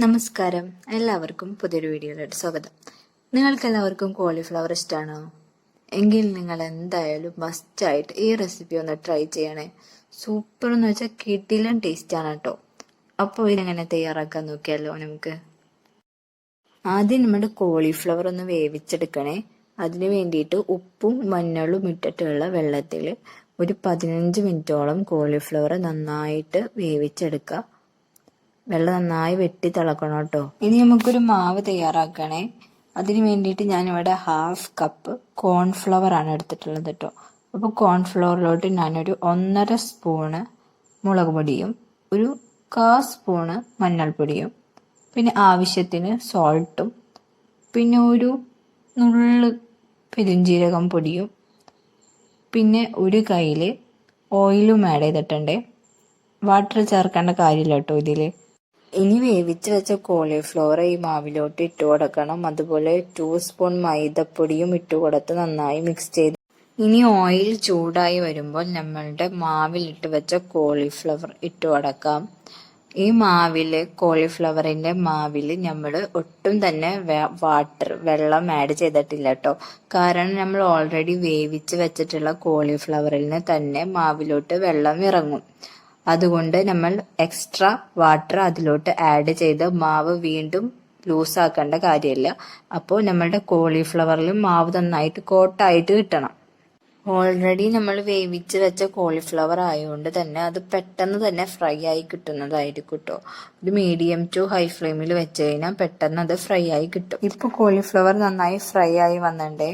നമസ്കാരം, എല്ലാവർക്കും പുതിയൊരു വീഡിയോയിലോട്ട് സ്വാഗതം. നിങ്ങൾക്ക് എല്ലാവർക്കും കോളിഫ്ലവർ ഇഷ്ടമാണോ? എങ്കിൽ നിങ്ങൾ എന്തായാലും മസ്റ്റായിട്ട് ഈ റെസിപ്പി ഒന്ന് ട്രൈ ചെയ്യണേ. സൂപ്പർ എന്ന് വെച്ചാൽ കിടിലൻ ടേസ്റ്റ് ആണ് കേട്ടോ. അപ്പോൾ ഇതെങ്ങനെ തയ്യാറാക്കാൻ നോക്കിയാലോ നമുക്ക്. ആദ്യം നമ്മുടെ കോളിഫ്ലവർ ഒന്ന് വേവിച്ചെടുക്കണേ. അതിന് വേണ്ടിയിട്ട് ഉപ്പും മഞ്ഞളും ഇട്ടിട്ടുള്ള വെള്ളത്തിൽ ഒരു 15 മിനിറ്റോളം കോളിഫ്ലവർ നന്നായിട്ട് വേവിച്ചെടുക്കുക. വെള്ളം നന്നായി വെട്ടി തിളക്കണം കേട്ടോ. ഇനി നമുക്കൊരു മാവ് തയ്യാറാക്കണേ. അതിന് വേണ്ടിയിട്ട് ഞാനിവിടെ 1/2 കപ്പ് കോൺഫ്ലവർ ആണ് എടുത്തിട്ടുള്ളത് കേട്ടോ. അപ്പോൾ കോൺഫ്ലവറിലോട്ട് ഞാനൊരു 1.5 സ്പൂണ് മുളക് പൊടിയും ഒരു 1/4 സ്പൂണ് മഞ്ഞൾപ്പൊടിയും പിന്നെ ആവശ്യത്തിന് സോൾട്ടും പിന്നെ ഒരു നുള്ള് പെരുംജീരകം പൊടിയും പിന്നെ ഒരു കയ്യിൽ ഓയിലും ആഡ് ചെയ്തിട്ടുണ്ട്. വാട്ടർ ചേർക്കേണ്ട കാര്യമില്ല കേട്ടോ ഇതിൽ. ഇനി വേവിച്ച് വെച്ച കോളിഫ്ലവർ ഈ മാവിലോട്ട് ഇട്ട് കൊടുക്കണം. അതുപോലെ 2 സ്പൂൺ മൈദപ്പൊടിയും ഇട്ട് കൊടുത്ത് നന്നായി മിക്സ് ചെയ്ത് ഇനി ഓയിൽ ചൂടായി വരുമ്പോൾ നമ്മളുടെ മാവിലിട്ട് വെച്ച കോളിഫ്ലവർ ഇട്ട് കൊടുക്കാം. ഈ കോളിഫ്ലവറിന്റെ മാവിൽ നമ്മൾ ഒട്ടും തന്നെ വെള്ളം ആഡ് ചെയ്തിട്ടില്ല കേട്ടോ. കാരണം നമ്മൾ ഓൾറെഡി വേവിച്ച് വെച്ചിട്ടുള്ള കോളിഫ്ലവറിൽ തന്നെ മാവിലോട്ട് വെള്ളം ഇറങ്ങും. അതുകൊണ്ട് നമ്മൾ എക്സ്ട്രാ വാട്ടർ അതിലോട്ട് ആഡ് ചെയ്ത് മാവ് വീണ്ടും ലൂസാക്കേണ്ട കാര്യമില്ല. അപ്പോൾ നമ്മളുടെ കോളിഫ്ലവറിൽ മാവ് നന്നായിട്ട് കോട്ടായിട്ട് കിട്ടണം. ഓൾറെഡി നമ്മൾ വേവിച്ച് വെച്ച കോളിഫ്ലവർ ആയതുകൊണ്ട് തന്നെ അത് പെട്ടെന്ന് തന്നെ ഫ്രൈ ആയി കിട്ടുന്നതായിരിക്കും കേട്ടോ. ഒരു മീഡിയം ടു ഹൈ ഫ്ലെയിമിൽ വെച്ച് കഴിഞ്ഞാൽ പെട്ടെന്ന് അത് ഫ്രൈ ആയി കിട്ടും. ഇപ്പോൾ കോളിഫ്ലവർ നന്നായി ഫ്രൈ ആയി വന്നിട്ടേ.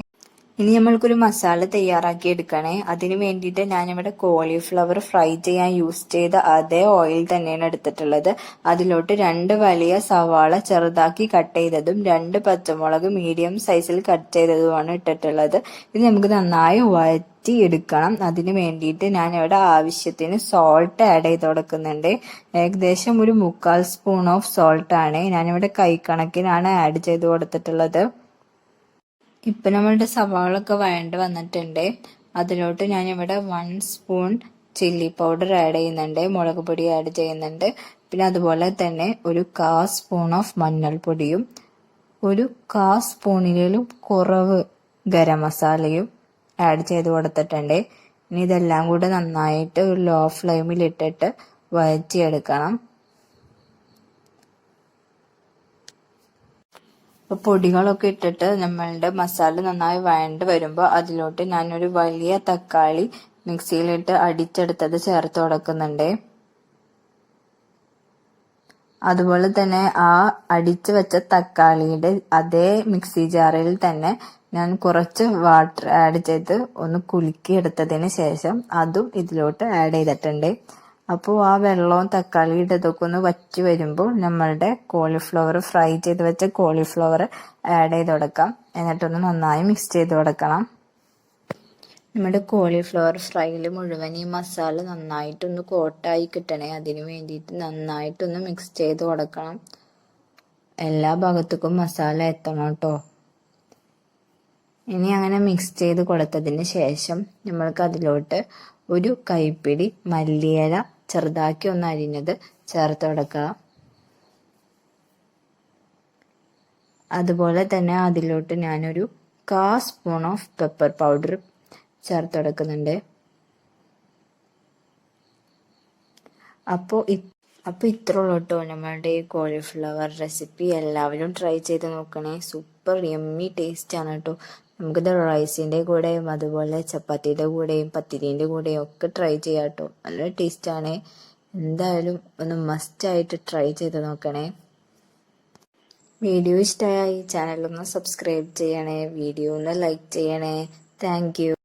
ഇനി നമ്മൾക്കൊരു മസാല തയ്യാറാക്കി എടുക്കണേ. അതിന് വേണ്ടിയിട്ട് ഞാനിവിടെ കോളിഫ്ലവർ ഫ്രൈ ചെയ്യാൻ യൂസ് ചെയ്ത അതേ ഓയിൽ തന്നെയാണ് എടുത്തിട്ടുള്ളത്. അതിലോട്ട് 2 വലിയ സവാള ചെറുതാക്കി കട്ട് ചെയ്തതും 2 പച്ചമുളക് മീഡിയം സൈസിൽ കട്ട് ചെയ്തതുമാണ് ഇട്ടിട്ടുള്ളത്. ഇത് നമുക്ക് നന്നായി വഴറ്റി എടുക്കണം. അതിന് വേണ്ടിയിട്ട് ഞാനിവിടെ ആവശ്യത്തിന് സോൾട്ട് ആഡ് ചെയ്ത് കൊടുക്കുന്നുണ്ട്. ഏകദേശം ഒരു 1/4 സ്പൂൺ ഓഫ് സോൾട്ട് ആണ് ഞാനിവിടെ കൈക്കണക്കിനാണ് ആഡ് ചെയ്ത് കൊടുത്തിട്ടുള്ളത്. ഇപ്പൊ നമ്മളുടെ സവാളൊക്കെ വഴണ്ട് വന്നിട്ടുണ്ട്. അതിലോട്ട് ഞാനിവിടെ 1 സ്പൂൺ ചില്ലി പൗഡർ ആഡ് ചെയ്യുന്നുണ്ട്, മുളക് പൊടി ആഡ് ചെയ്യുന്നുണ്ട്. പിന്നെ അതുപോലെ തന്നെ ഒരു 1/4 സ്പൂൺ ഓഫ് മഞ്ഞൾപ്പൊടിയും ഒരു 1/4 സ്പൂണിലും കുറവ് ഗരം മസാലയും ആഡ് ചെയ്ത് കൊടുത്തിട്ടുണ്ട്. ഇനി ഇതെല്ലാം കൂടെ നന്നായിട്ട് ഒരു ലോ ഫ്ലെയിമിൽ ഇട്ടിട്ട് വഴറ്റിയെടുക്കണം. അപ്പോൾ പൊടികളൊക്കെ ഇട്ടിട്ട് നമ്മളുടെ മസാല നന്നായി വഴണ്ട് വരുമ്പോൾ അതിലോട്ട് ഞാനൊരു വലിയ തക്കാളി മിക്സിയിലിട്ട് അടിച്ചെടുത്തത് ചേർത്ത് കൊടുക്കുന്നുണ്ട്. അതുപോലെ തന്നെ ആ അടിച്ചു വെച്ച തക്കാളിയുടെ അതേ മിക്സി ജാറിൽ തന്നെ ഞാൻ കുറച്ച് വാട്ടർ ആഡ് ചെയ്ത് ഒന്ന് കുലുക്കി എടുത്തതിന് ശേഷം അതും ഇതിലോട്ട് ആഡ് ചെയ്തിട്ടുണ്ട്. അപ്പോൾ ആ വെള്ളവും തക്കാളിയുടെ ഇതൊക്കെ ഒന്ന് വറ്റി വരുമ്പോൾ നമ്മളുടെ കോളിഫ്ലവർ ഫ്രൈ ചെയ്ത് വെച്ച കോളിഫ്ലവർ ആഡ് ചെയ്ത് കൊടുക്കാം. എന്നിട്ടൊന്ന് നന്നായി മിക്സ് ചെയ്ത് കൊടുക്കണം. നമ്മുടെ കോളിഫ്ലവർ ഫ്രൈയിൽ മുഴുവൻ ഈ മസാല നന്നായിട്ടൊന്ന് കോട്ടായി കിട്ടണേ. അതിന് വേണ്ടിയിട്ട് നന്നായിട്ടൊന്ന് മിക്സ് ചെയ്ത് കൊടുക്കണം. എല്ലാ ഭാഗത്തേക്കും മസാല എത്തണം കേട്ടോ. ഇനി അങ്ങനെ മിക്സ് ചെയ്ത് കൊടുത്തതിന് ശേഷം നമ്മൾക്ക് അതിലോട്ട് ഒരു കൈപ്പിടി മല്ലിയില ചെറുതാക്കി ഒന്ന് അരിഞ്ഞത് ചേർത്ത് കൊടുക്കുക. അതുപോലെ തന്നെ അതിലോട്ട് ഞാനൊരു 1/4 സ്പൂൺ ഓഫ് പെപ്പർ പൗഡർ ചേർത്ത് കൊടുക്കുന്നുണ്ട്. അപ്പോൾ ഇത്ര ഉള്ളൂ കേട്ടോ നമ്മളുടെ ഈ കോളിഫ്ലവർ റെസിപ്പി. എല്ലാവരും ട്രൈ ചെയ്ത് നോക്കണേ. സൂപ്പർ യമ്മി ടേസ്റ്റ് ആണ് കേട്ടോ. നമുക്കിത് റൈസിൻ്റെ കൂടെയും അതുപോലെ ചപ്പാത്തിയുടെ കൂടെയും പത്തിരീൻ്റെ കൂടെയും ഒക്കെ ട്രൈ ചെയ്യാം കേട്ടോ. നല്ല ടേസ്റ്റാണ്. എന്തായാലും ഒന്ന് മസ്റ്റായിട്ട് ട്രൈ ചെയ്ത് നോക്കണേ. വീഡിയോ ഇഷ്ടമായ ഈ ചാനലൊന്ന് സബ്സ്ക്രൈബ് ചെയ്യണേ. വീഡിയോ ഒന്ന് ലൈക്ക് ചെയ്യണേ. Thank you.